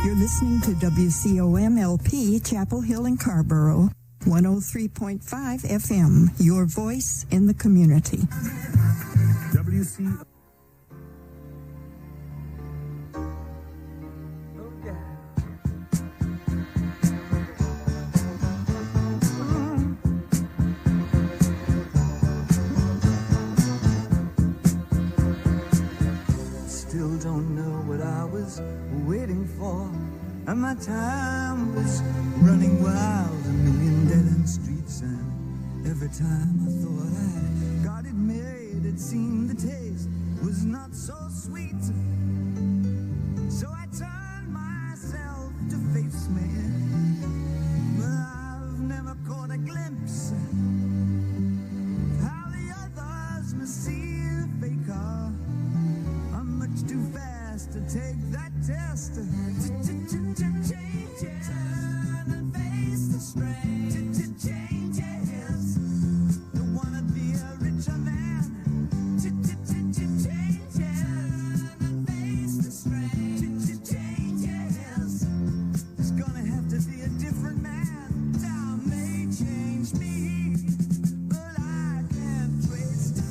You're listening to WCOM-LP Chapel Hill in Carrboro, 103.5 FM, your voice in the community. WCOM. Still don't know what I was waiting for, and my time was running wild, a million dead-end streets, and every time I thought I got it made, it seemed the taste was not so sweet. So I turned myself to face me, but I've never caught a glimpse of how the others must see the faker. I'm much too fast to take that test. Changes, turn and face the strain. Changes, don't wanna be a richer man. Changes, turn and face the strain. Changes, it's gonna have to be a different man. Time may change me, but I can't trace time.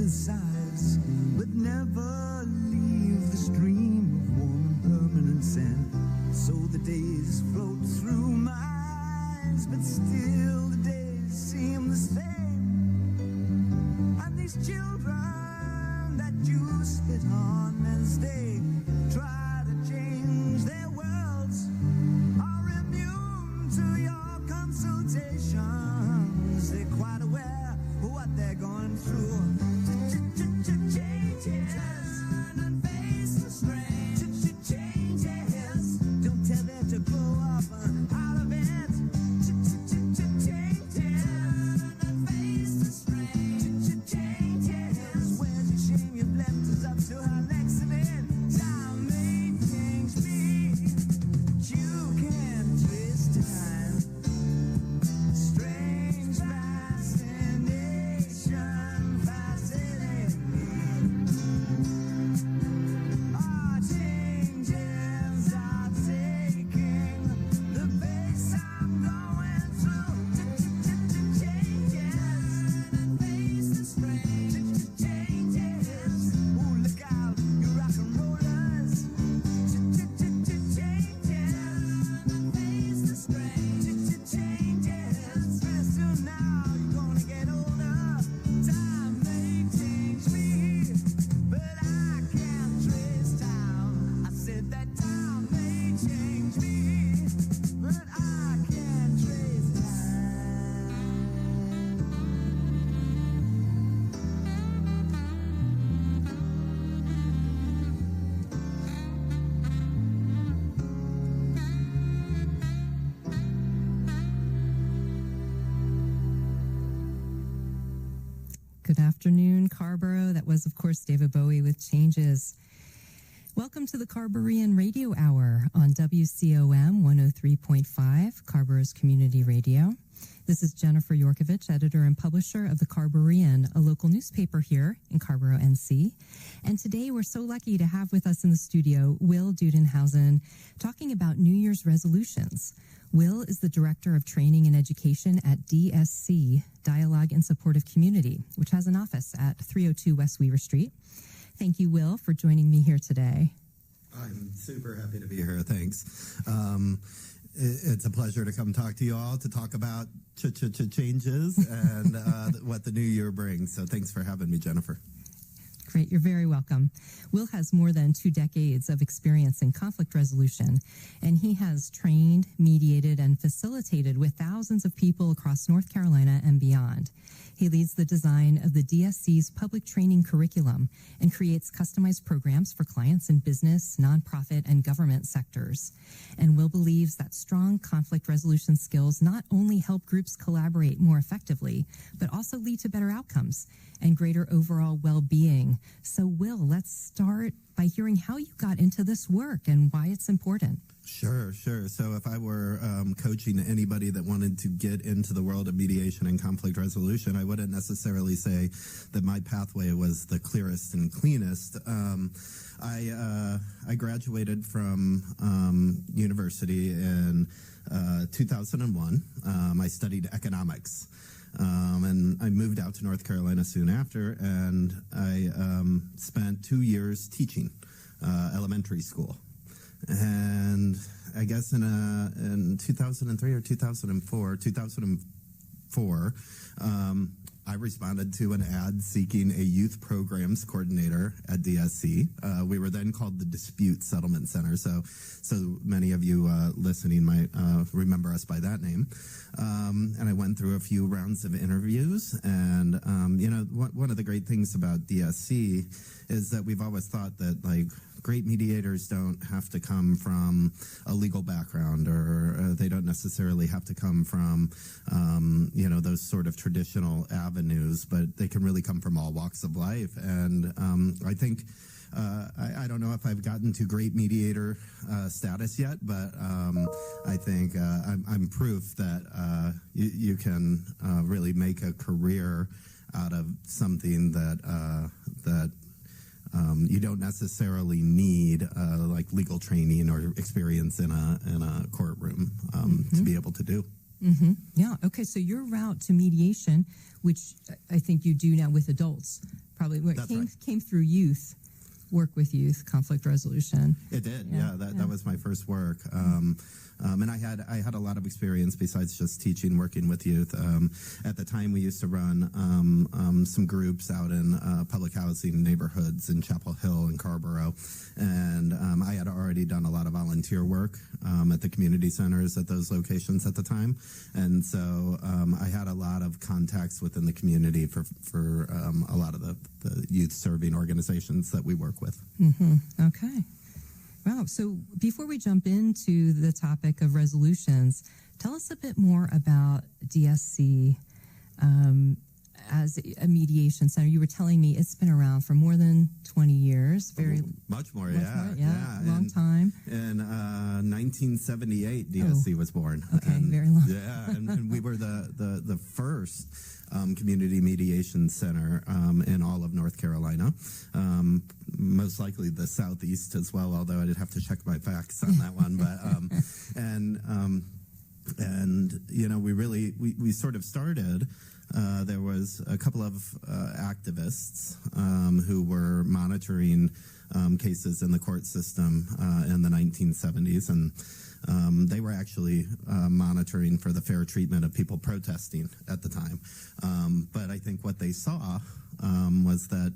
Size, but never leave the stream of warm permanent sand. So the days float through my eyes, but still the days seem the same. And these children that you spit on as they try to change their worlds are immune to your consultations. They're quite aware of what they're going through. Changes, and face the strain. Changes, don't tell them to grow up out of it. Changes, and face the strain. Changes, where's the shame you've left us up to our next event? Time may change me, but you can't twist time. Strange fascination, fascinating me. Our changes are taking the pace I'm going through. Changes, and face the strain. Changes, ooh, look out, you rock and rollers. Changes, and face the strain. Changes, pretty soon now you're gonna get older. Time may change me, but I can't trace time. I said that time may change me, but I can't trace time. Good afternoon, Carrboro. That was, of course, David Bowie with Changes. Welcome to the Carrborian Radio Hour on WCOM 103.5, Carrboro's Community Radio. This is Jennifer Yorkovich, editor and publisher of the Carrborian, a local newspaper here in Carrboro, NC. And today we're so lucky to have with us in the studio Will Dudenhausen talking about New Year's resolutions. Will is the Director of Training and Education at DSC, Dialogue and Supportive Community, which has an office at 302 West Weaver Street. Thank you, Will, for joining me here today. I'm super happy to be here. Thanks. It's a pleasure to come talk to you all to talk about changes and what the new year brings. So thanks for having me, Jennifer. Great. You're very welcome. Will has more than 2 decades of experience in conflict resolution, and he has trained, mediated, and facilitated with thousands of people across North Carolina and beyond. He leads the design of the DSC's public training curriculum and creates customized programs for clients in business, nonprofit, and government sectors. And Will believes that strong conflict resolution skills not only help groups collaborate more effectively, but also lead to better outcomes and greater overall well-being coaching. So, Will, let's start by hearing how you got into this work and why it's important. Sure. So if I were coaching anybody that wanted to get into the world of mediation and conflict resolution, I wouldn't necessarily say that my pathway was the clearest and cleanest. I graduated from university in 2001. I studied economics. And I moved out to North Carolina soon after, and I spent 2 years teaching elementary school. And I guess in 2003 or 2004, I responded to an ad seeking a youth programs coordinator at DSC. We were then called the Dispute Settlement Center, so many of you listening might remember us by that name. And I went through a few rounds of interviews, and one of the great things about DSC is that we've always thought that great mediators don't have to come from a legal background, or they don't necessarily have to come from those sort of traditional avenues, but they can really come from all walks of life. And I think I don't know if I've gotten to great mediator status yet, but I think I'm proof that you can really make a career out of something that you don't necessarily need legal training or experience in a courtroom to be able to do. Mm-hmm. Yeah. Okay. So your route to mediation, which I think you do now with adults, probably came through youth, work with youth, conflict resolution. It did. Yeah. That was my first work. And I had a lot of experience besides just teaching, working with youth. At the time, we used to run some groups out in public housing neighborhoods in Chapel Hill and Scarborough, and I had already done a lot of volunteer work at the community centers at those locations at the time, and so I had a lot of contacts within the community for a lot of the youth serving organizations that we work with. Mm-hmm. Okay. Wow. So before we jump into the topic of resolutions, tell us a bit more about DSC as a mediation center. You were telling me it's been around for more than 20 years. Much more. Long time. In 1978, DSC was born. Okay, very long. Yeah, and we were the first community mediation center in all of North Carolina. Most likely the Southeast as well, although I'd have to check my facts on that one. But we sort of started. There was a couple of activists who were monitoring cases in the court system in the 1970s, and they were actually monitoring for the fair treatment of people protesting at the time. But I think what they saw was that,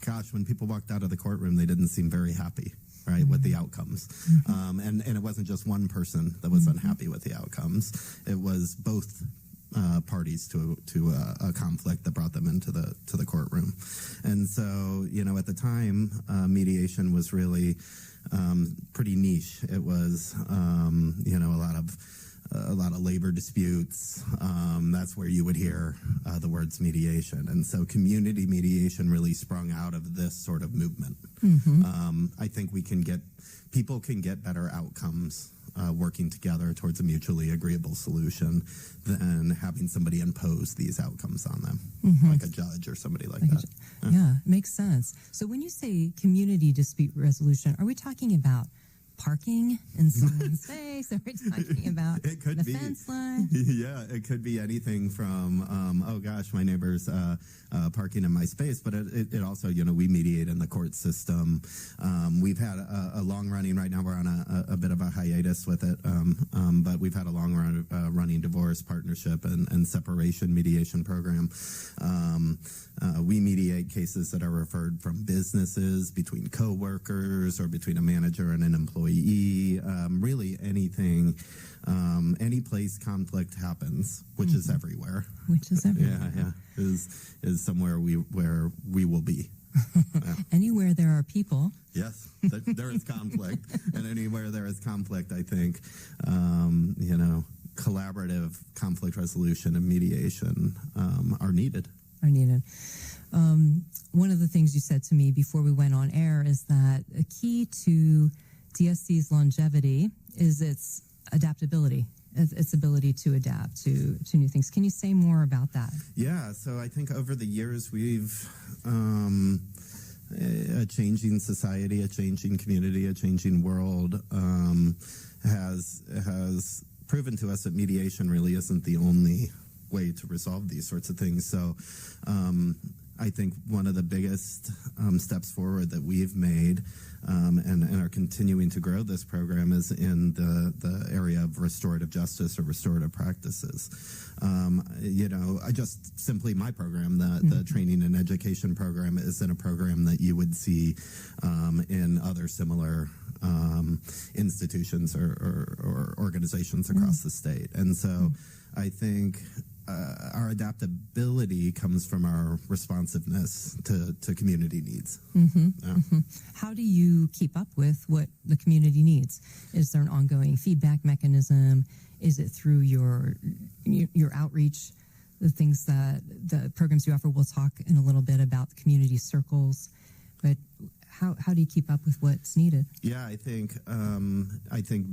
gosh, when people walked out of the courtroom, they didn't seem very happy, right, with the outcomes. And it wasn't just one person that was unhappy with the outcomes. It was both parties to a conflict that brought them into the courtroom. And so, at the time, mediation was really pretty niche. It was, a lot of labor disputes. That's where you would hear the words mediation. And so community mediation really sprung out of this sort of movement. I think people can get better outcomes working together towards a mutually agreeable solution than having somebody impose these outcomes on them, like a judge or somebody like that. Yeah, makes sense. So when you say community dispute resolution, are we talking about parking in someone's space? Are we talking about the fence line? Yeah, it could be anything from, oh gosh, my neighbor's parking in my space, but it also, we mediate in the court system. We've had a long running, right now we're on a bit of a hiatus with it, but we've had a long running divorce, partnership, and separation mediation program. We mediate cases that are referred from businesses, between coworkers, or between a manager and an employee. Really anything, any place conflict happens, which is everywhere. Which is everywhere. Yeah, is somewhere where we will be. Yeah. Anywhere there are people. Yes, there is conflict, and anywhere there is conflict, I think, collaborative conflict resolution and mediation are needed. needed. One of the things you said to me before we went on air is that a key to DSC's longevity is its adaptability, its ability to adapt to new things. Can you say more about that? Yeah, so I think over the years we've a changing society, a changing community, a changing world has proven to us that mediation really isn't the only way to resolve these sorts of things. So I think one of the biggest steps forward that we've made and are continuing to grow this program is in the area of restorative justice or restorative practices. I just simply my program, the training and education program, isn't a program that you would see in other similar institutions or organizations across the state. And so I think our adaptability comes from our responsiveness to community needs. How do you keep up with what the community needs? Is there an ongoing feedback mechanism? Is it through your outreach, the things that the programs you offer? We'll talk in a little bit about the community circles, but how do you keep up with what's needed? Yeah, I think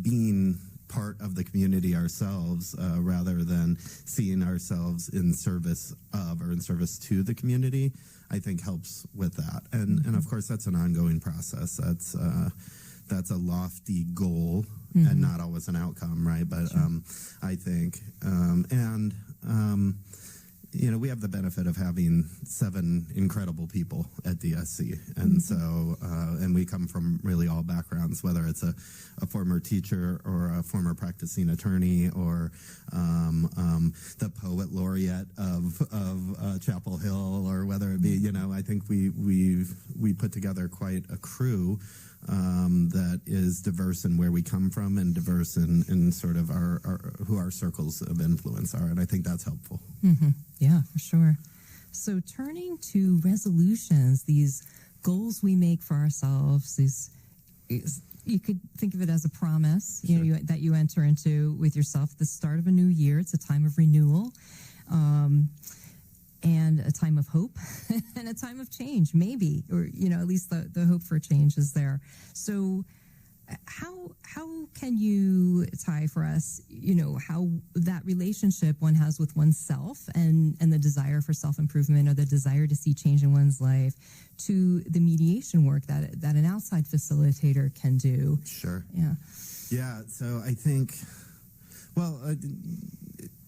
being part of the community ourselves, rather than seeing ourselves in service of or in service to the community, I think helps with that. And of course, that's an ongoing process. That's a lofty goal and not always an outcome, right? But I think, we have the benefit of having 7 incredible people at DSC. And so, and we come from really all backgrounds, whether it's a former teacher or a former practicing attorney or the poet laureate of Chapel Hill, or whether it be, I think we put together quite a crew that is diverse in where we come from and diverse in sort of our who our circles of influence are. And I think that's helpful. Yeah, for sure. So turning to resolutions, these goals we make for ourselves, you could think of it as a promise that you enter into with yourself, the start of a new year. It's a time of renewal. And a time of hope and a time of change, maybe, or, at least the hope for change is there. So how can you tie for us, how that relationship one has with oneself and the desire for self-improvement or the desire to see change in one's life to the mediation work that an outside facilitator can do? Sure. Yeah. Yeah. So I think,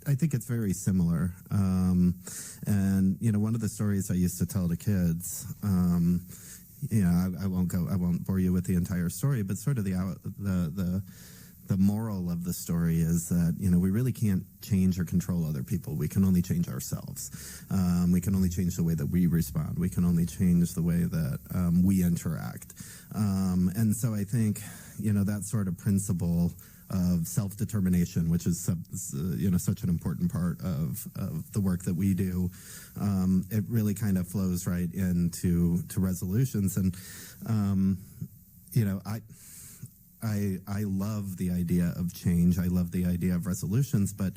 I think it's very similar. And, one of the stories I used to tell to kids, I won't bore you with the entire story, but sort of the moral of the story is that, we really can't change or control other people. We can only change ourselves. We can only change the way that we respond. We can only change the way that we interact. And so I think, that sort of principle of self-determination, which is such an important part of the work that we do, it really kind of flows right into resolutions. And I love the idea of change. I love the idea of resolutions, but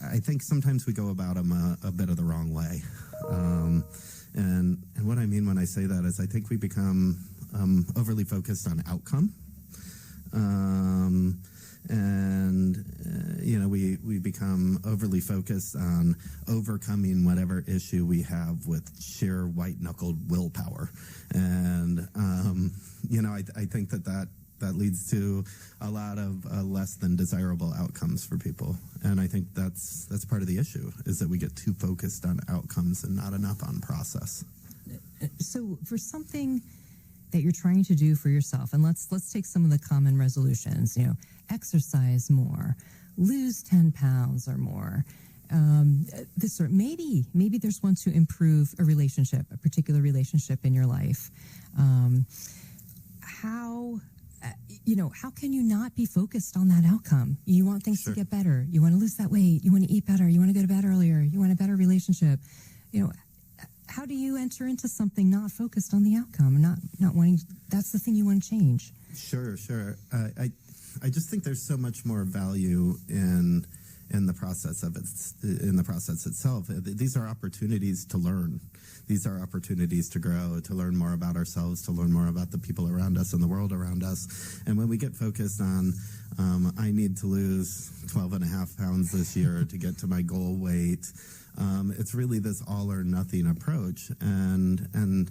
I think sometimes we go about them a bit of the wrong way. And what I mean when I say that is I think we become overly focused on outcome. We become overly focused on overcoming whatever issue we have with sheer white-knuckled willpower. And, I think that leads to a lot of less than desirable outcomes for people. And I think that's part of the issue, is that we get too focused on outcomes and not enough on process. So for something that you're trying to do for yourself, and let's take some of the common resolutions, exercise more, lose 10 pounds or more, maybe there's one to improve a particular relationship in your life. How can you not be focused on that outcome? You want things to get better. You want to lose that weight. You want to eat better. You want to go to bed earlier. You want a better relationship. How do you enter into something not focused on the outcome, not wanting? That's the thing you want to change. Sure. I just think there's so much more value in in the process itself. These are opportunities to learn. These are opportunities to grow, to learn more about ourselves, to learn more about the people around us and the world around us. And when we get focused on, I need to lose 12.5 pounds this year to get to my goal weight, it's really this all or nothing approach. And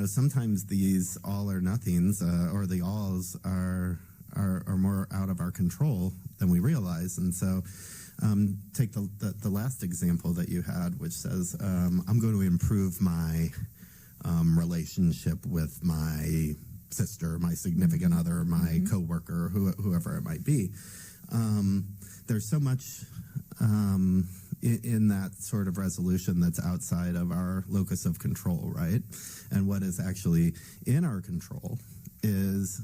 sometimes these all or nothings or the alls are more out of our control than we realize. And so take the last example that you had, which says, I'm going to improve my relationship with my sister, my significant other, my coworker, whoever it might be. There's so much in that sort of resolution that's outside of our locus of control, right? And what is actually in our control is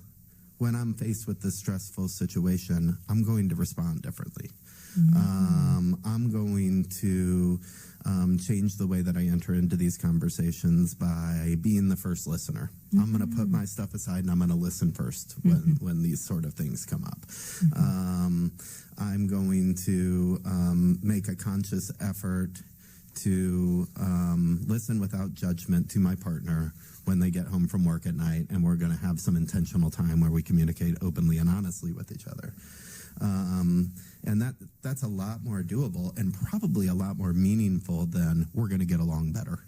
when I'm faced with this stressful situation, I'm going to respond differently. I'm going to change the way that I enter into these conversations by being the first listener. I'm going to put my stuff aside and I'm going to listen first when these sort of things come up. I'm going to make a conscious effort to listen without judgment to my partner when they get home from work at night, and we're going to have some intentional time where we communicate openly and honestly with each other. And that's a lot more doable and probably a lot more meaningful than we're going to get along better.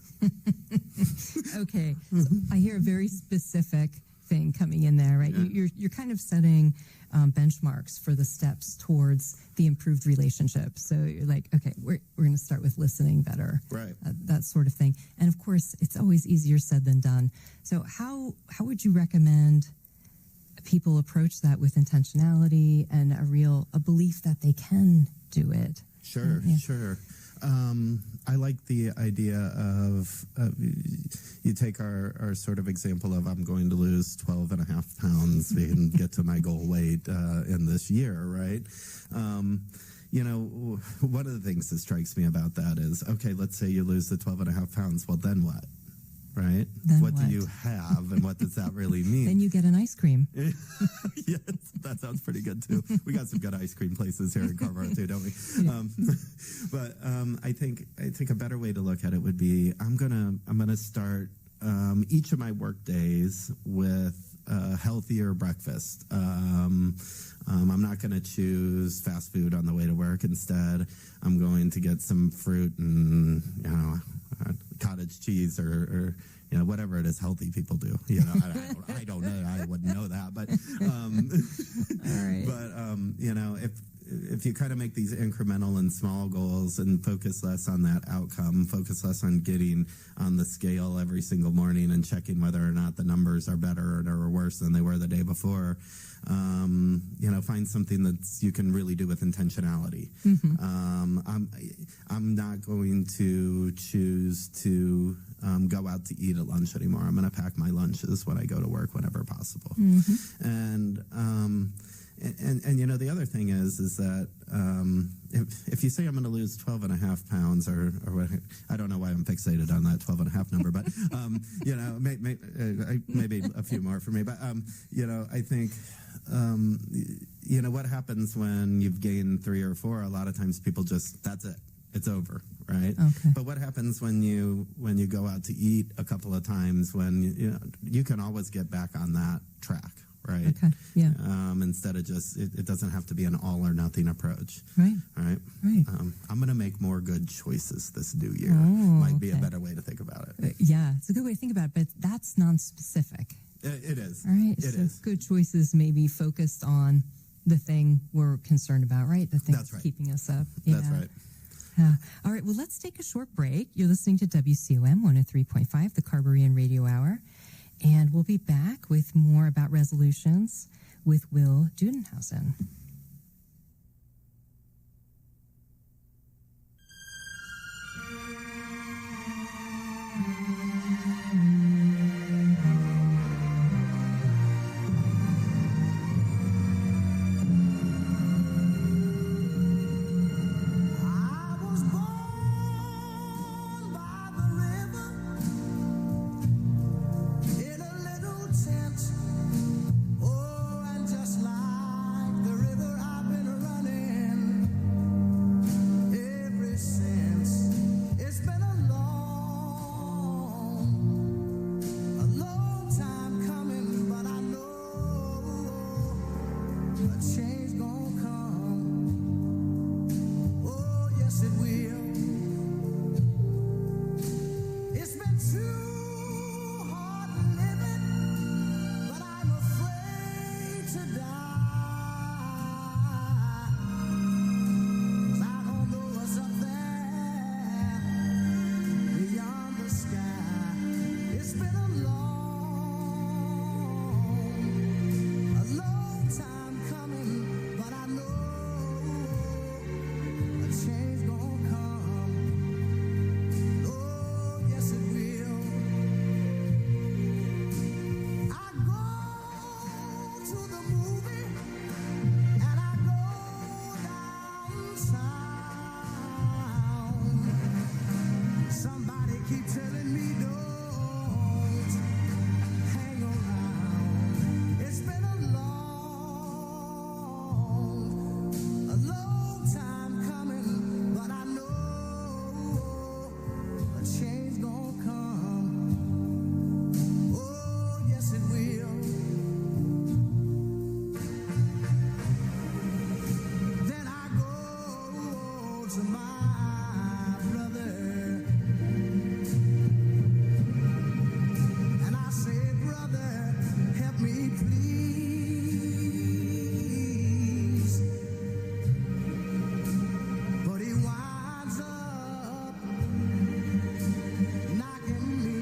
Okay. So I hear a very specific thing coming in there, right? Yeah. You're kind of setting benchmarks for the steps towards the improved relationship. So you're like, okay, we're going to start with listening better. Right. That sort of thing. And of course, it's always easier said than done. So how would you recommend people approach that with intentionality and a belief that they can do it? Sure. I like the idea of you take our sort of example of I'm going to lose 12.5 pounds and get to my goal weight in this year, right? One of the things that strikes me about that is, okay, let's say you lose the 12.5 pounds. Well, then what? Right? Then what do you have, and what does that really mean? Then you get an ice cream. Yes, that sounds pretty good too. We got some good ice cream places here in Carver too, don't we? Yeah. But I think a better way to look at it would be I'm gonna start each of my work days with a healthier breakfast. I'm not going to choose fast food on the way to work. Instead, I'm going to get some fruit and cottage cheese or whatever it is healthy people do. I don't know. I wouldn't know that, but all right. But if you kind of make these incremental and small goals and focus less on that outcome, focus less on getting on the scale every single morning and checking whether or not the numbers are better or worse than they were the day before, find something that you can really do with intentionality. I'm not going to choose to go out to eat at lunch anymore. I'm going to pack my lunches when I go to work whenever possible. And the other thing is that if you say I'm going to lose 12.5 pounds or what, I don't know why I'm fixated on that 12.5 number, but maybe a few more for me. But I think what happens when you've gained 3 or 4? A lot of times people just, that's it. It's over, right? Okay. But what happens when you go out to eat a couple of times when you can always get back on that track, right? Okay. Yeah. Instead of just it doesn't have to be an all or nothing approach. Right. Right. Right. I'm going to make more good choices this new year. Might be a better way to think about it. Yeah, it's a good way to think about it, but that's non-specific. It is. All right. It is. Good choices may be focused on the thing we're concerned about, right? The thing that's keeping us up. Yeah. That's right. All right, well, let's take a short break. You're listening to WCOM 103.5, the Carberrian Radio Hour, and we'll be back with more about resolutions with Will Dudenhausen. In a little tent, oh, and just like the river change gonna come. Oh, yes, it will. It's been too hard living, but I'm afraid to die. 'Cause I don't know what's up there beyond the sky. It's been a long time coming, but I know a change gonna come. Oh, yes, it will. I go to the movie and I go downtown. Somebody keep telling me don't hang around. It's been a long time coming, but I know a change gonna come. Oh, yes, it will. Then I go to my brother and I say, brother, help me please. But he winds up knocking me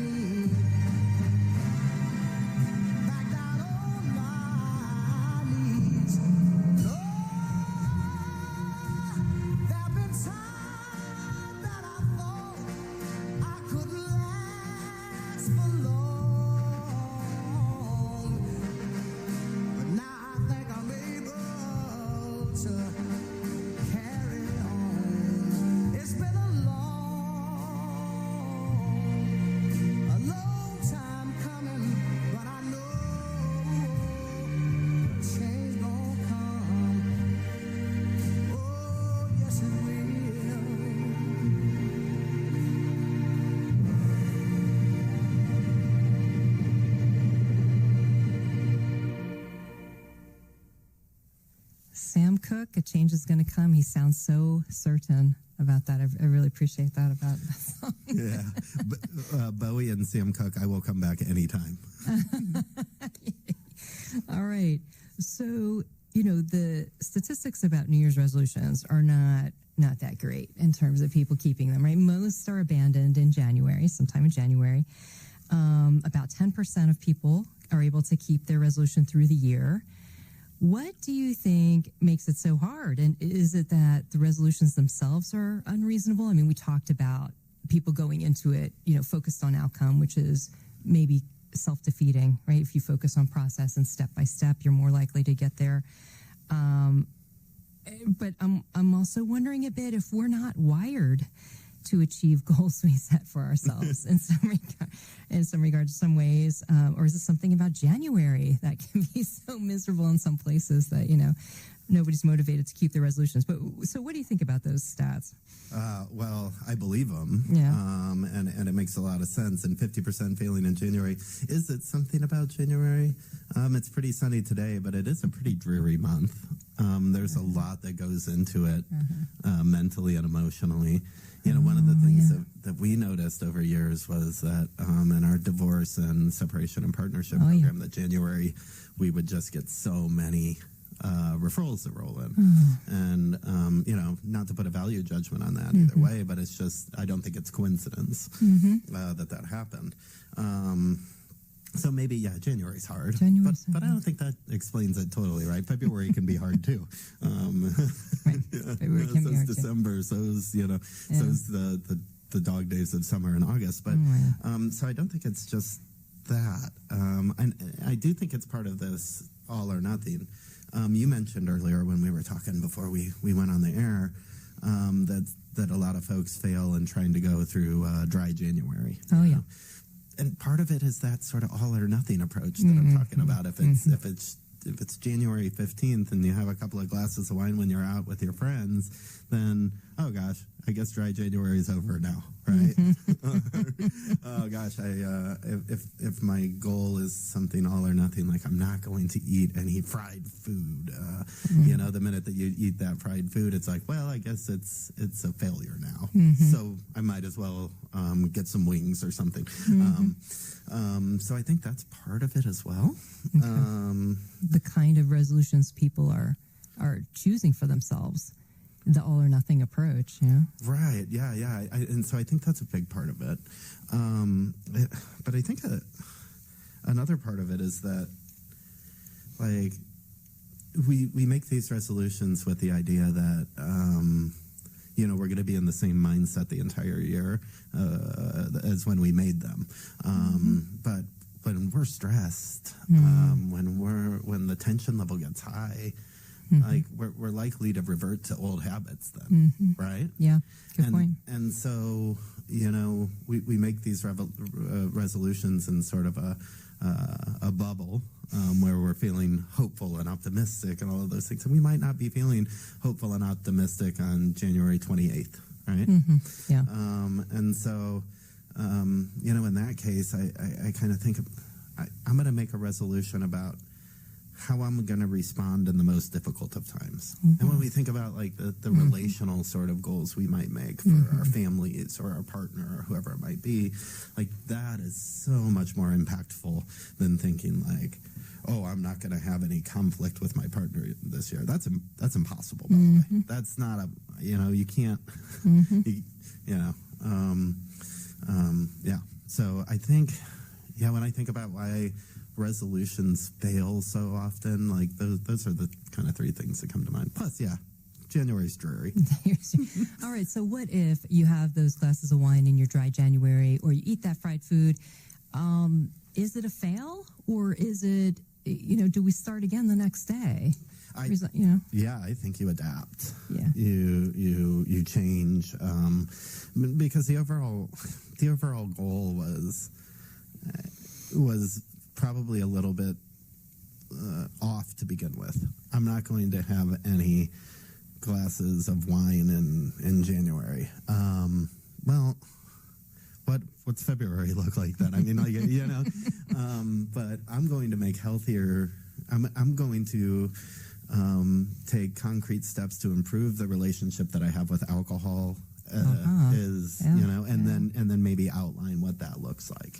back down on my knees. Lord, there've been times that I thought I couldn't last for long, but now I think I'm able to carry on. It's been a long time coming, but I know a change gonna come. Oh, yes, it will. Sam Cooke, a change is going to come. He sounds so certain about that. I really appreciate that about that song. Yeah. Bowie and Sam Cooke, I will come back anytime. All right. So, the statistics about New Year's resolutions are not that great in terms of people keeping them, right? Most are abandoned in January, sometime in January. About 10% of people are able to keep their resolution through the year. What do you think makes it so hard? And is it that the resolutions themselves are unreasonable? I mean, we talked about people going into it, focused on outcome, which is maybe self-defeating, right? If you focus on process and step by step, you're more likely to get there. But I'm also wondering a bit if we're not wired to achieve goals we set for ourselves in some regards, some ways, or is it something about January that can be so miserable in some places that nobody's motivated to keep their resolutions? But so, what do you think about those stats? Well, I believe them, and it makes a lot of sense. And 50% failing in January. Is it something about January? It's pretty sunny today, but it is a pretty dreary month. There's a lot that goes into it mentally and emotionally. One of the things that we noticed over years was that in our divorce and separation and partnership program, that January we would just get so many referrals that roll in. And, not to put a value judgment on that either way, but it's just, I don't think it's coincidence that happened. So maybe, January's hard. But I don't think that explains it totally, right? February can be hard too. Right. February can be hard December, so's the dog days of summer and August. But so I don't think it's just that. And I do think it's part of this all or nothing. You mentioned earlier when we were talking before we went on the air that a lot of folks fail in trying to go through dry January. And part of it is that sort of all or nothing approach that I'm talking about. If it's January 15th and you have a couple of glasses of wine when you're out with your friends, then, oh gosh, I guess dry January is over now, right? Oh gosh, if my goal is something all or nothing, like I'm not going to eat any fried food, you know, the minute that you eat that fried food, it's like, well, I guess it's a failure now. So I might as well get some wings or something. So I think that's part of it as well. Okay. The kind of resolutions people are choosing for themselves. The all or nothing approach, yeah. Right, yeah. And so I think that's a big part of it. But I think another part of it is that, like, we make these resolutions with the idea that, you know, we're going to be in the same mindset the entire year as when we made them. But when we're stressed, when the tension level gets high, like we're likely to revert to old habits then, right? Yeah, good point. And so, you know, we make these resolutions in sort of a bubble where we're feeling hopeful and optimistic and all of those things. And we might not be feeling hopeful and optimistic on January 28th, right? Yeah. And so, you know, in that case, I kind of think I'm going to make a resolution about how I'm going to respond in the most difficult of times. And when we think about like the relational sort of goals we might make for our families or our partner or whoever it might be, like that is so much more impactful than thinking like, oh, I'm not going to have any conflict with my partner this year. That's impossible, by the way. That's not a, you know, you can't, you know, yeah. So I think, yeah, when I think about why resolutions fail so often, like those are the kind of three things that come to mind. Plus, yeah, January's dreary. All right, so what if you have those glasses of wine in your dry January, or you eat that fried food? Is it a fail, or is it, you know, do we start again the next day? You know? Yeah, I think you adapt. Yeah, you change, because the overall goal was probably a little bit off to begin with. I'm not going to have any glasses of wine in January. Well, what's February look like then? I mean, like, you know, but I'm going to make healthier. I'm going to take concrete steps to improve the relationship that I have with alcohol. You know, and then maybe outline what that looks like.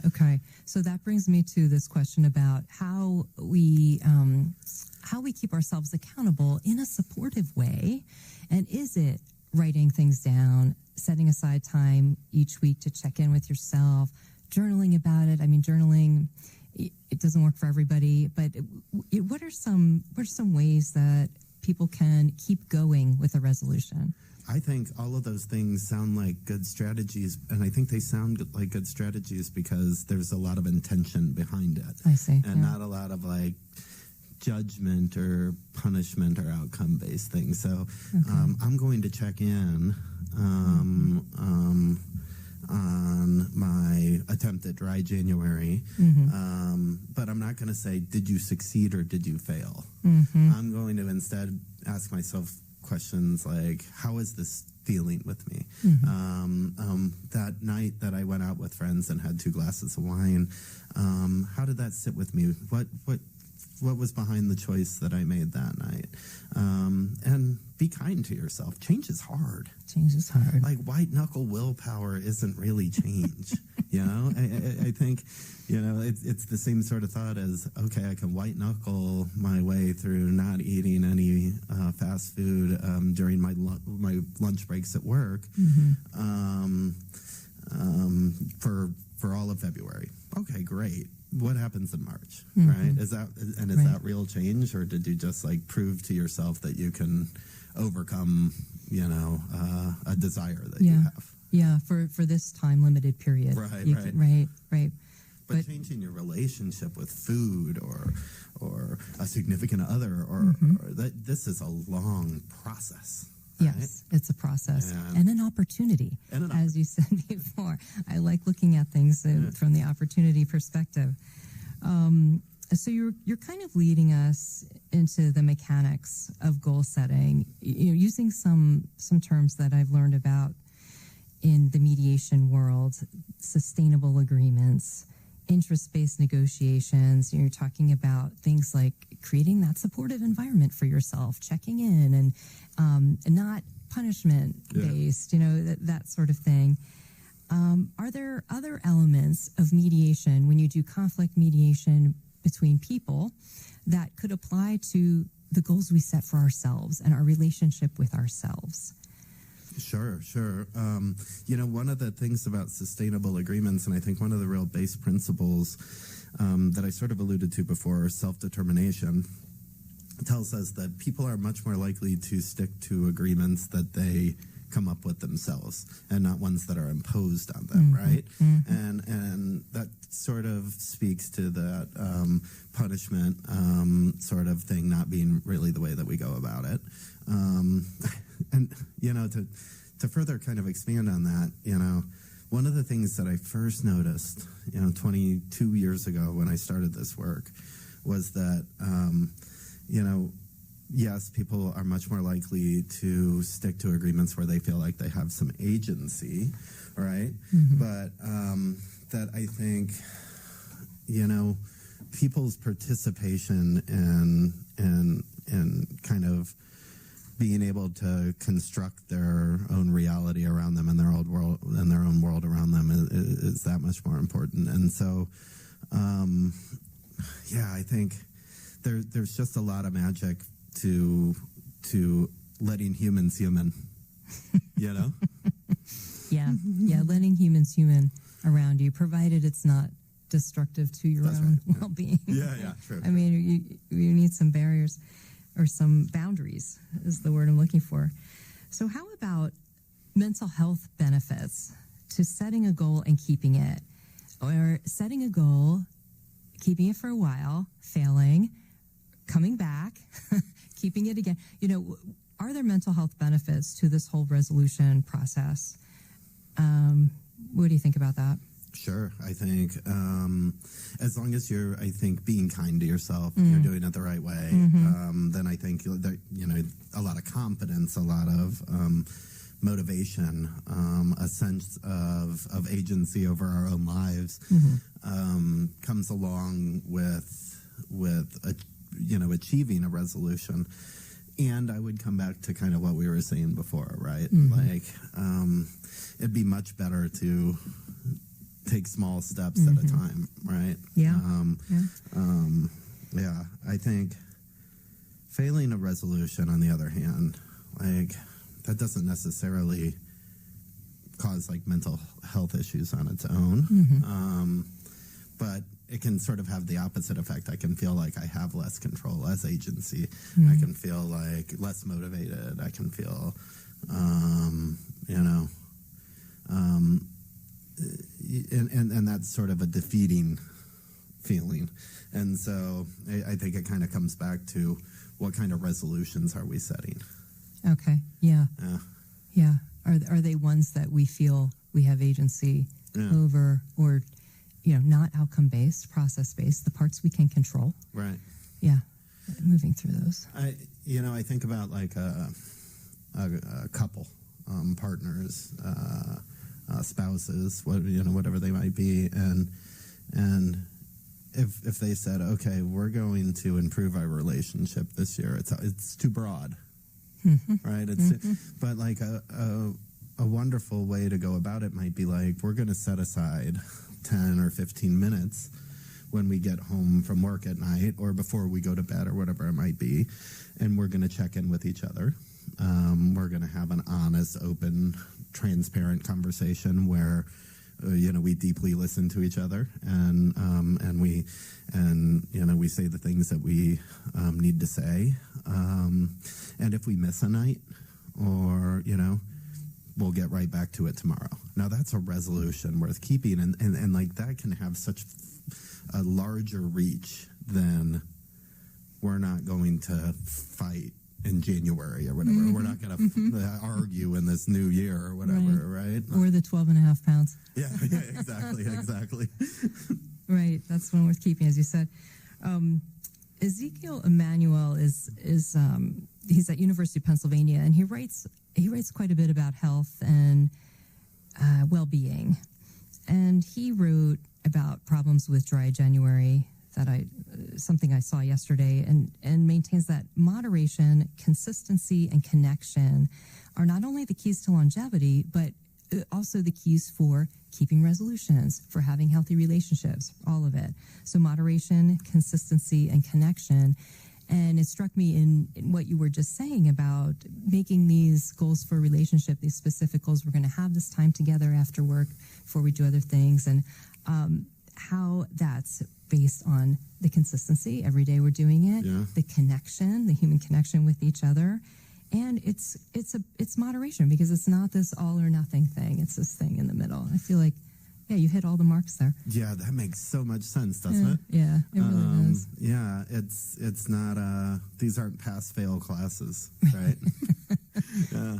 Okay. So that brings me to this question about how we keep ourselves accountable in a supportive way, and is it writing things down, setting aside time each week to check in with yourself, journaling about it? I mean, journaling, it doesn't work for everybody, but what are some ways that people can keep going with a resolution? I think all of those things sound like good strategies, and I think they sound like good strategies because there's a lot of intention behind it. I see. And not a lot of like judgment or punishment or outcome-based things. So I'm going to check in on my attempt at dry January, but I'm not going to say, did you succeed or did you fail? I'm going to instead ask myself questions like, how is this feeling with me? That night that I went out with friends and had 2 glasses of wine, how did that sit with me? What was behind the choice that I made that night? And be kind to yourself. Change is hard. Change is hard. Like white knuckle willpower isn't really change. You know, I think, you know, it's the same sort of thought as, okay, I can white knuckle my way through not eating any fast food during my lunch breaks at work for all of February. Okay, great. What happens in March, right? Is that real change, or did you just like prove to yourself that you can overcome, you know, a desire that you have? Yeah, for this time limited period. Right. But changing your relationship with food or a significant other or this is a long process. Right? Yes, it's a process and an opportunity. As you said before, I like looking at things from the opportunity perspective. So you're kind of leading us into the mechanics of goal setting, using some terms that I've learned about in the mediation world: sustainable agreements, interest-based negotiations. You're talking about things like creating that supportive environment for yourself, checking in, and not punishment-based, that sort of thing. Are there other elements of mediation when you do conflict mediation between people that could apply to the goals we set for ourselves and our relationship with ourselves? Sure. One of the things about sustainable agreements, and I think one of the real base principles that I sort of alluded to before, self-determination, tells us that people are much more likely to stick to agreements that they come up with themselves and not ones that are imposed on them, right? And that sort of speaks to that punishment sort of thing not being really the way that we go about it. And to further kind of expand on that, one of the things that I first noticed 22 years ago when I started this work was that yes, people are much more likely to stick to agreements where they feel like they have some agency, right? But that I think, people's participation in kind of being able to construct their own reality around them and their own world around them is that much more important. And so, I think there's just a lot of magic to letting humans human, Yeah, letting humans human around you, provided it's not destructive to your own well-being. Yeah, true. I mean, you need some barriers or some boundaries is the word I'm looking for. So how about mental health benefits to setting a goal and keeping it, or setting a goal, keeping it for a while, failing, coming back, keeping it again? Are there mental health benefits to this whole resolution process? What do you think about that? Sure. I think as long as you're, being kind to yourself, you're doing it the right way, then I think that, a lot of confidence, a lot of motivation, a sense of agency over our own lives comes along with achieving a resolution. And I would come back to kind of what we were saying before, right? It'd be much better to take small steps at a time, right? I think failing a resolution, on the other hand, that doesn't necessarily cause mental health issues on its own, but it can sort of have the opposite effect. I can feel like I have less control, less agency. I can feel like less motivated. I can feel, and that's sort of a defeating feeling. And so I think it kind of comes back to what kind of resolutions are we setting? Okay. Yeah. Are they ones that we feel we have agency over, or not outcome based, process based, the parts we can control? Right. Yeah. Moving through those. I think about a couple, partners, spouses, whatever they might be, and if they said, okay, we're going to improve our relationship this year, it's too broad, right? But a wonderful way to go about it might be we're going to set aside 10 or 15 minutes when we get home from work at night or before we go to bed or whatever it might be, and we're going to check in with each other. We're going to have an honest, open, transparent conversation where we deeply listen to each other, and we say the things that we need to say, and if we miss a night, or we'll get right back to it tomorrow. Now that's a resolution worth keeping, and that can have such a larger reach than we're not going to fight in January or whatever. We're not going to argue in this new year or whatever, right? Or the 12.5 pounds. Yeah, exactly. Right, that's one worth keeping, as you said. Ezekiel Emanuel is he's at University of Pennsylvania, and he writes quite a bit about health and well-being. And he wrote about problems with dry January something I saw yesterday, and maintains that moderation, consistency, and connection are not only the keys to longevity, but also the keys for keeping resolutions, for having healthy relationships, all of it. So moderation, consistency, and connection. And it struck me in what you were just saying about making these goals for a relationship, these specific goals. We're going to have this time together after work before we do other things, and how that's based on the consistency. Every day we're doing it, the connection, the human connection with each other. And it's moderation, because it's not this all or nothing thing. It's this thing in the middle. I feel like, you hit all the marks there. Yeah, that makes so much sense, doesn't it? Yeah, it really does. Yeah, it's not, these aren't pass-fail classes, right? Yeah.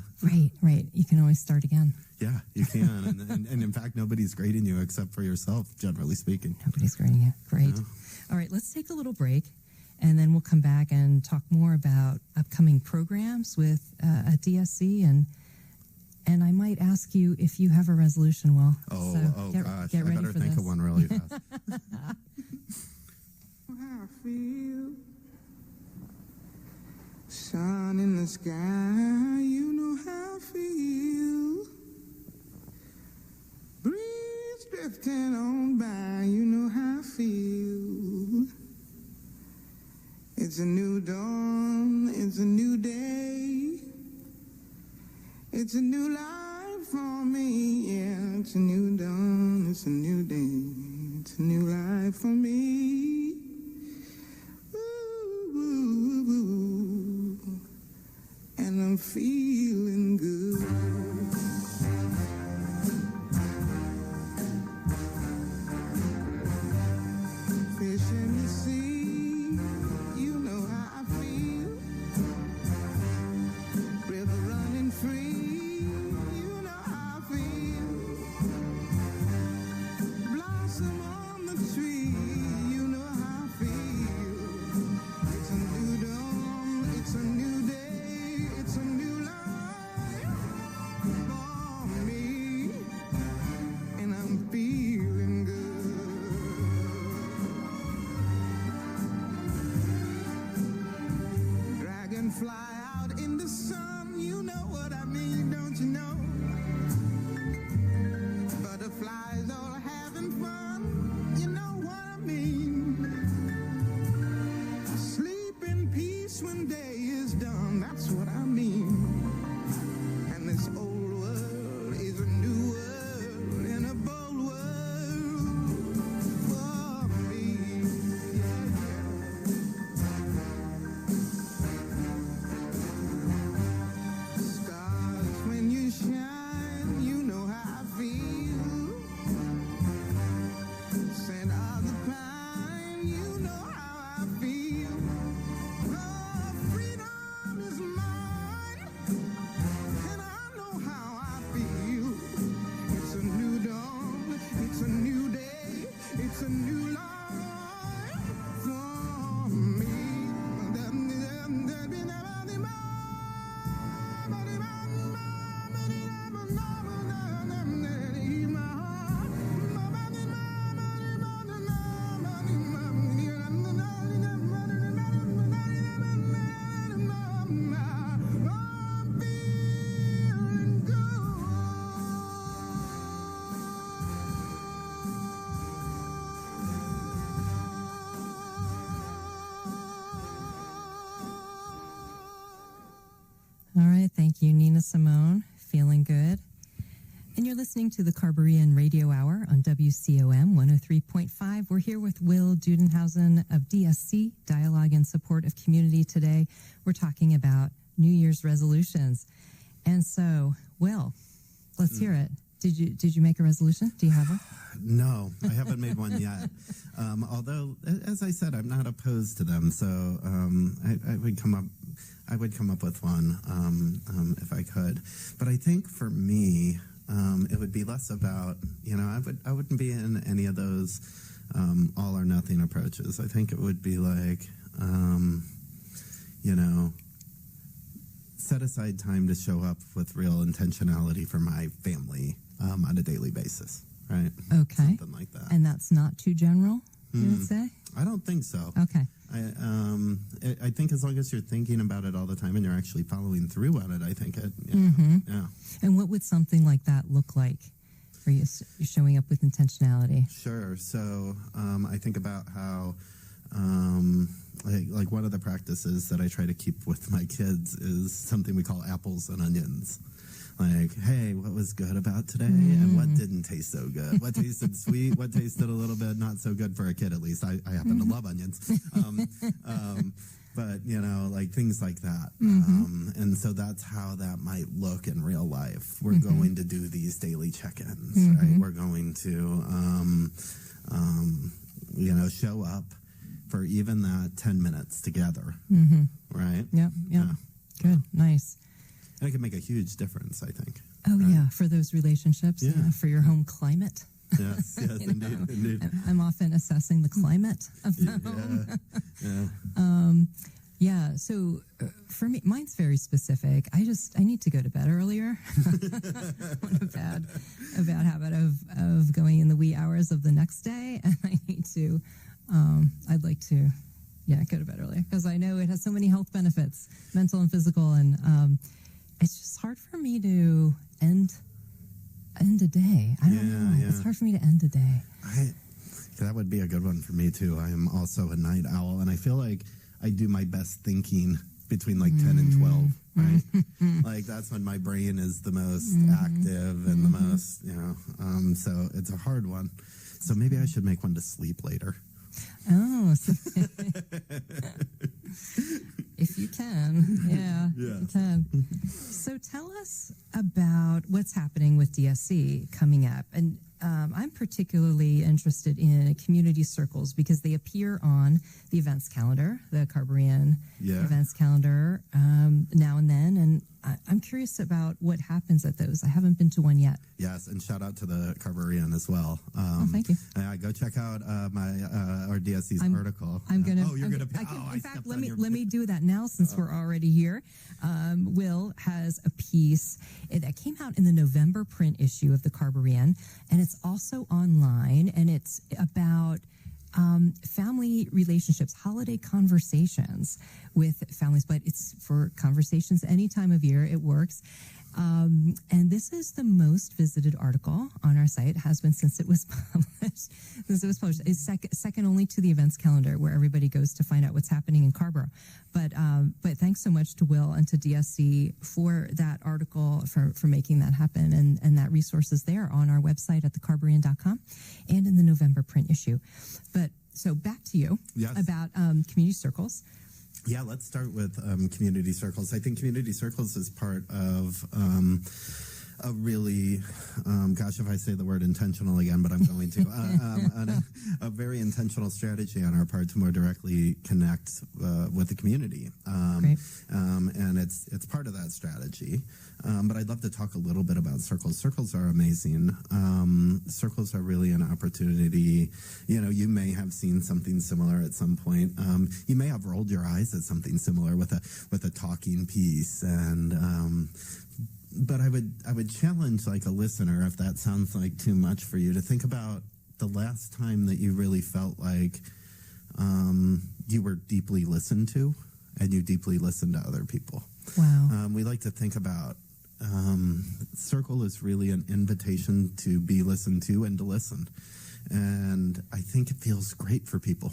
Right. You can always start again. Yeah, you can. and in fact, nobody's grading you except for yourself, generally speaking. Nobody's grading you. Great. Yeah. All right, let's take a little break, and then we'll come back and talk more about upcoming programs with at DSC, and I might ask you if you have a resolution, Will. Gosh, get ready I better for think this. of one really fast. How I feel, sun in the sky, you know how I feel. Breeze drifting on by, you know how I feel. It's a new dawn, it's a new day. It's a new life for me, yeah. It's a new dawn, it's a new day. It's a new life for me. Ooh, ooh, ooh. And I'm feeling good. Fish in the sea, you know how I feel. River running free. Fly out in the sun, you know what I mean, don't you know? Butterflies all having fun, you know what I mean? Sleep in peace when day is done, that's what I mean. And this old world is a new world and a bold world for me. Shine, you know how I feel. Scent of the pine, you know how I feel. Oh, freedom is mine, and I know how I feel. It's a new dawn, it's a new day, it's a new life for me. All right, thank you, Nina Simone. Feeling good. And you're listening to the Carberean Radio Hour on WCOM 103.5. We're here with Will Dudenhausen of DSC, Dialogue in Support of Community today. We're talking about New Year's resolutions. And so, Will, let's hear it. Did you make a resolution? Do you have one? No, I haven't made one yet. Although, as I said, I'm not opposed to them. So I would come up with one if I could. But I think for me, it would be less about, I wouldn't be in any of those all or nothing approaches. I think it would be like, set aside time to show up with real intentionality for my family on a daily basis, right? Okay. Something like that. And that's not too general, you would say? I don't think so. Okay. I think as long as you're thinking about it all the time and you're actually following through on it, I think it, yeah. And what would something like that look like for you, showing up with intentionality? Sure. So I think about how, like one of the practices that I try to keep with my kids is something we call apples and onions. Like, hey, what was good about today and what didn't taste so good? What tasted sweet? What tasted a little bit not so good for a kid, at least. I happen to love onions. But, like things like that. And so that's how that might look in real life. We're going to do these daily check-ins, right? We're going to, show up for even that 10 minutes together, right? Yeah. Good. Nice. And it can make a huge difference, I think. Oh, right? yeah, for those relationships, for your home climate. Yes, indeed. I'm often assessing the climate of the home. So for me, mine's very specific. I need to go to bed earlier. I'm a bad habit of going in the wee hours of the next day, and I need to, I'd like to, go to bed earlier, because I know it has so many health benefits, mental and physical, and it's just hard for me to end a day. I don't know. Yeah. It's hard for me to end a day. That would be a good one for me, too. I am also a night owl, and I feel like I do my best thinking between like 10 and 12, right? Like that's when my brain is the most active and the most, so it's a hard one. So maybe I should make one to sleep later. Oh, if you can. Yeah. You can. So tell us about what's happening with DSC coming up. And I'm particularly interested in community circles because they appear on the events calendar, the Carberrian events calendar, now and then. And I'm curious about what happens at those. I haven't been to one yet. Yes, and shout out to the Carberrian as well. Thank you. Go check out our DSC's article. I'm gonna. Oh, you're gonna. In fact, let me do that now since we're already here. Will has a piece that came out in the November print issue of the Carberrian, and it's also online, and it's about family relationships, holiday conversations with families, but it's for conversations any time of year. It works. And this is the most visited article on our site. It has been since it was published. It's second only to the events calendar, where everybody goes to find out what's happening in Carrboro. But thanks so much to Will and to DSC for that article, for making that happen. And that resource is there on our website at thecarberrian.com and in the November print issue. But so back to you about community circles. Yeah, let's start with community circles. I think community circles is part of a really, if I say the word intentional again, but I'm going to, a very intentional strategy on our part to more directly connect with the community. And it's part of that strategy. But I'd love to talk a little bit about circles. Circles are amazing. Circles are really an opportunity. You may have seen something similar at some point. You may have rolled your eyes at something similar with a talking piece. And but I would challenge like a listener, if that sounds like too much for you, to think about the last time that you really felt like you were deeply listened to and you deeply listened to other people. Wow. We like to think about circle is really an invitation to be listened to and to listen. And I think it feels great for people.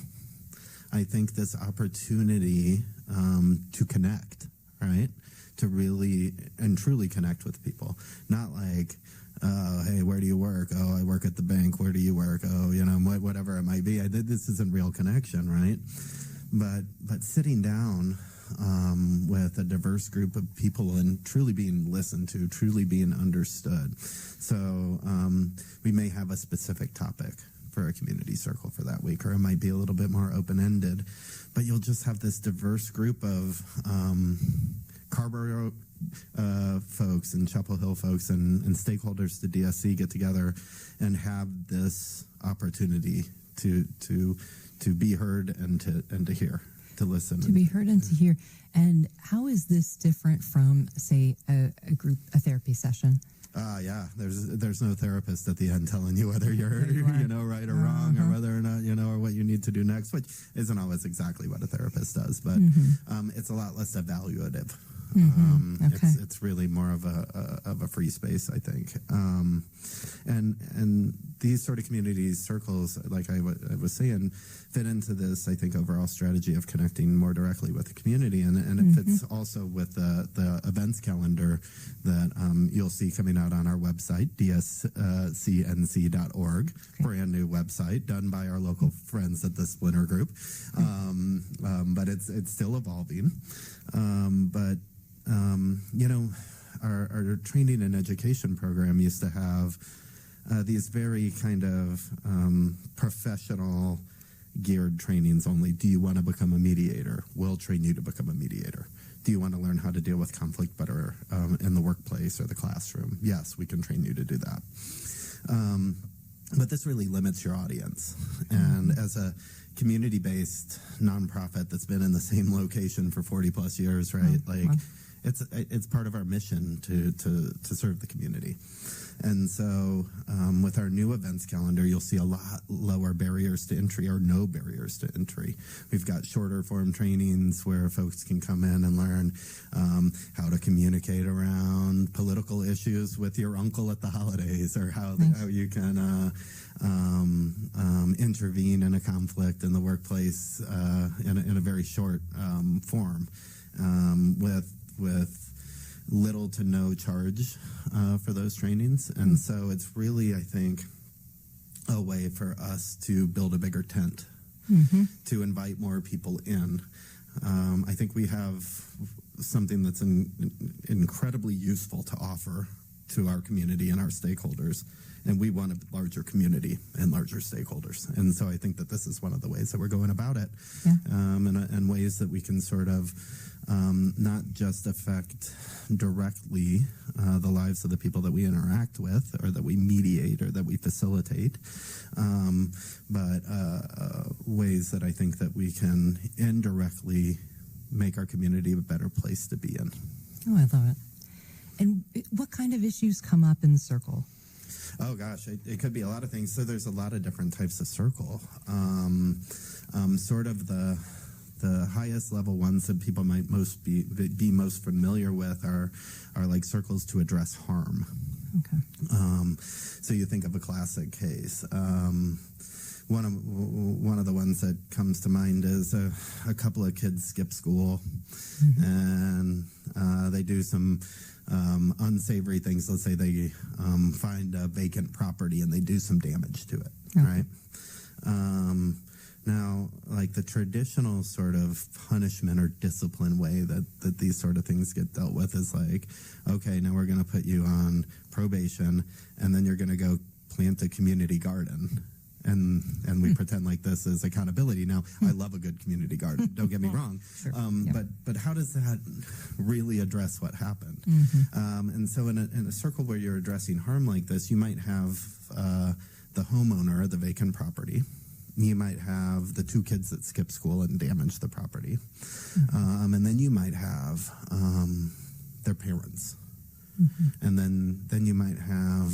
I think this opportunity to connect, right? To really and truly connect with people. Not like, hey, where do you work? Oh, I work at the bank. Where do you work? Oh, whatever it might be. This isn't real connection, right? But sitting down with a diverse group of people and truly being listened to, truly being understood. So we may have a specific topic for a community circle for that week, or it might be a little bit more open-ended. But you'll just have this diverse group of Carrboro folks and Chapel Hill folks and stakeholders to DSC get together and have this opportunity to be heard and to hear, to listen. To be heard and to hear. And how is this different from, say, a therapy session? Yeah, there's no therapist at the end telling you whether you're right or wrong, or whether or not or what you need to do next, which isn't always exactly what a therapist does, but it's a lot less evaluative. Okay. It's really more of a free space, I think. And these sort of community circles, like I was saying, fit into this, I think, overall strategy of connecting more directly with the community, and it fits also with the events calendar that you'll see coming out on our website, dscnc.org, okay. Brand new website done by our local friends at the Splinter Group, but it's still evolving. Our training and education program used to have these very kind of professional geared trainings only. Do you want to become a mediator? We'll train you to become a mediator. Do you want to learn how to deal with conflict better in the workplace or the classroom? Yes, we can train you to do that. But this really limits your audience. And as a community-based nonprofit that's been in the same location for 40 plus years, right? It's part of our mission to serve the community. And so with our new events calendar, you'll see a lot lower barriers to entry, or no barriers to entry. We've got shorter form trainings where folks can come in and learn how to communicate around political issues with your uncle at the holidays, or how you can intervene in a conflict in the workplace in a very short form with little to no charge for those trainings. And so it's really, I think, a way for us to build a bigger tent, to invite more people in. I think we have something that's incredibly useful to offer to our community and our stakeholders, and we want a larger community and larger stakeholders. And so I think that this is one of the ways that we're going about it, and ways that we can sort of not just affect directly the lives of the people that we interact with, or that we mediate, or that we facilitate, but ways that I think that we can indirectly make our community a better place to be in. Oh, I love it. And what kind of issues come up in the circle? Oh, gosh, it could be a lot of things. So there's a lot of different types of circle. Sort of the highest level ones that people might be most familiar with are like circles to address harm. Okay. So you think of a classic case. One of the ones that comes to mind is a couple of kids skip school, and they do some unsavory things. Let's say they find a vacant property and they do some damage to it, right? Now, like the traditional sort of punishment or discipline way that these sort of things get dealt with is like, okay, now we're going to put you on probation, and then you're going to go plant a community garden. And we pretend like this is accountability. Now, I love a good community garden. Don't get me wrong. Sure. But how does that really address what happened? And so in a circle where you're addressing harm like this, you might have the homeowner of the vacant property. You might have the two kids that skip school and damage the property. And then you might have their parents. And then you might have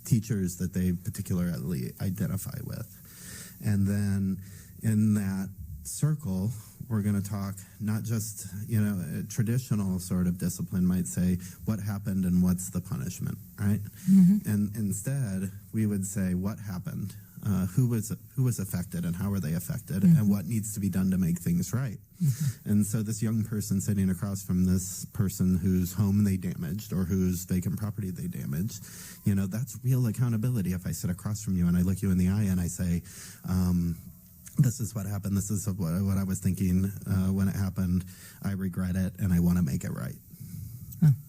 teachers that they particularly identify with. And then in that circle, we're going to talk not just, a traditional sort of discipline might say what happened and what's the punishment, right? And instead, we would say what happened, who was affected and how are they affected, and what needs to be done to make things right. And so this young person sitting across from this person whose home they damaged or whose vacant property they damaged, that's real accountability. If I sit across from you and I look you in the eye and I say, this is what happened, this is what I was thinking when it happened, I regret it, and I want to make it right.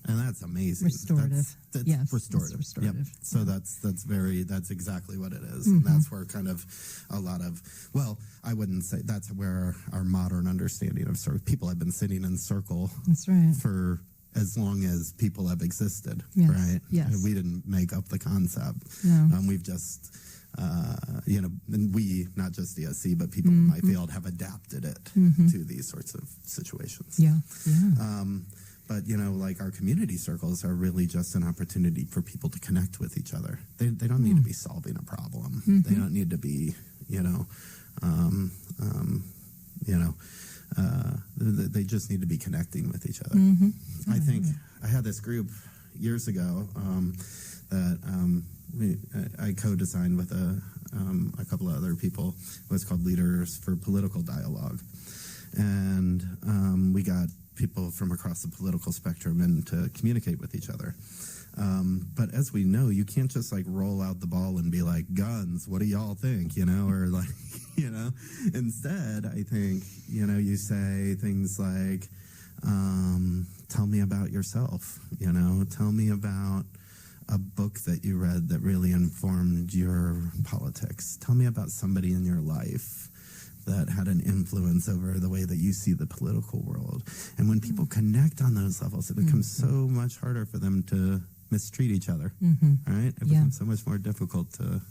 And that's amazing. Restorative. That's restorative. Yep. So that's exactly what it is. And that's where kind of a lot of, I wouldn't say that's where our modern understanding of sort of people have been sitting in circle for as long as people have existed, right? Yes. And we didn't make up the concept. No. We've just and we, not just DSC, but people in my field have adapted it to these sorts of situations. Yeah. But, like our community circles are really just an opportunity for people to connect with each other. They don't need to be solving a problem. They don't need to be, they just need to be connecting with each other. I think I had this group years ago that I co-designed with a couple of other people. It was called Leaders for Political Dialogue. And we got people from across the political spectrum in to communicate with each other. But as we know, you can't just like roll out the ball and be like, guns, what do y'all think? Or like, instead, I think, you say things like, tell me about yourself, tell me about a book that you read that really informed your politics. Tell me about somebody in your life that had an influence over the way that you see the political world. And when people connect on those levels, it becomes so much harder for them to mistreat each other, right? It becomes so much more difficult to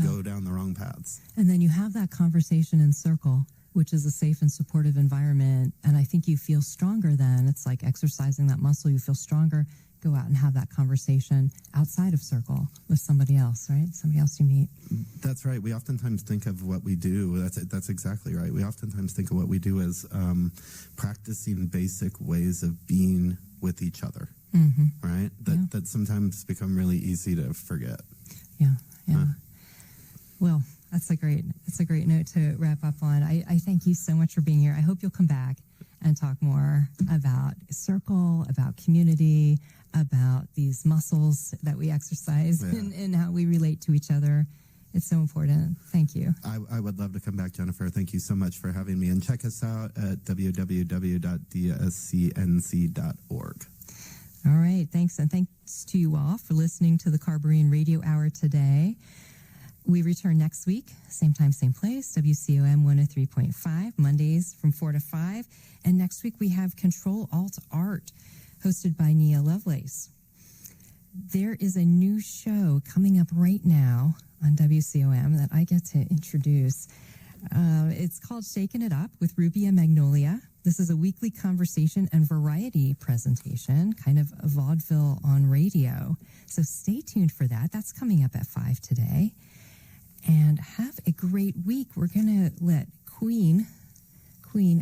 go down the wrong paths. And then you have that conversation in circle, which is a safe and supportive environment. And I think you feel stronger then. It's like exercising that muscle. You feel stronger. Go out and have that conversation outside of circle with somebody else, right? Somebody else you meet. That's right. We oftentimes think of what we do. That's exactly right. We oftentimes think of what we do as practicing basic ways of being with each other, right? That sometimes become really easy to forget. Yeah. Well, that's a great note to wrap up on. I thank you so much for being here. I hope you'll come back and talk more about circle, about community, about these muscles that we exercise and how we relate to each other. It's so important. Thank you. I would love to come back, Jennifer. Thank you so much for having me. And check us out at www.dscnc.org. All right. Thanks. And thanks to you all for listening to the Carberrian Radio Hour today. We return next week, same time, same place, WCOM 103.5, Mondays from 4 to 5. And next week we have Control Alt Art, hosted by Nia Lovelace. There is a new show coming up right now on WCOM that I get to introduce. It's called Shaking It Up with Ruby and Magnolia. This is a weekly conversation and variety presentation, kind of a vaudeville on radio. So stay tuned for that. That's coming up at 5 today. And have a great week. We're going to let Queen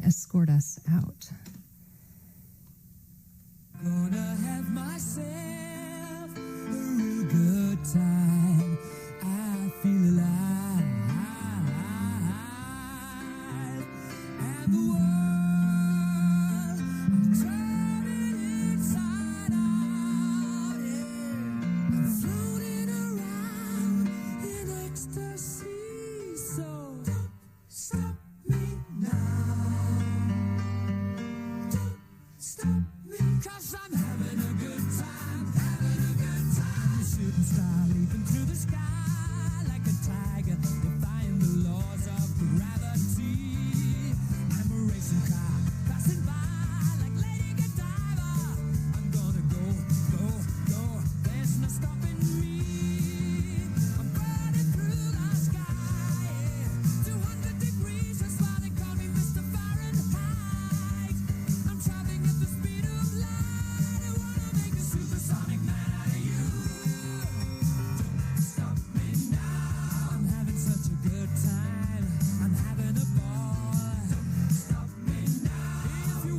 escort us out. Gonna have myself a real good time. I feel alive. And the world, I'm turning inside out. Yeah. I'm floating around in ecstasy. So don't stop me now. Don't stop me, 'cause I'm having a good time, Shooting star leaping through the sky like a tiger, defying the laws of gravity. I'm a racing car passing by like Lady Godiva. I'm gonna go, there's no stopping me. I'm burning through the sky, 200 degrees, that's why they call me Mr. Fahrenheit. I'm traveling at the speed of light. I wanna make a supersonic man out of you. Don't stop me now. I'm having such a good time. I'm having a ball. Don't stop me now. If you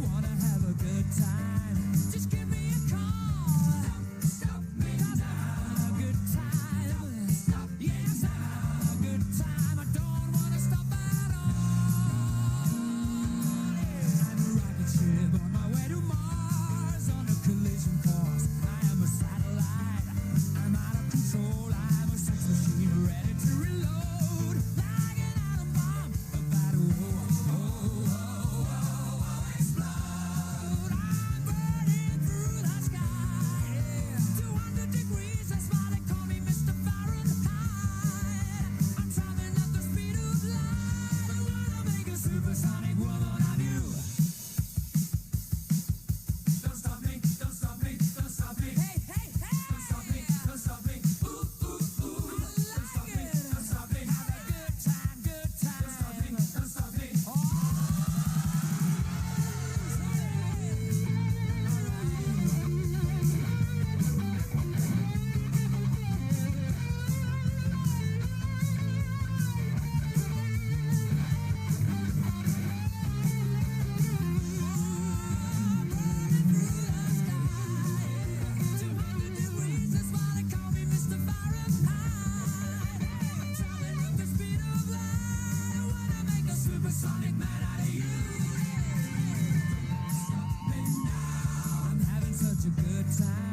time.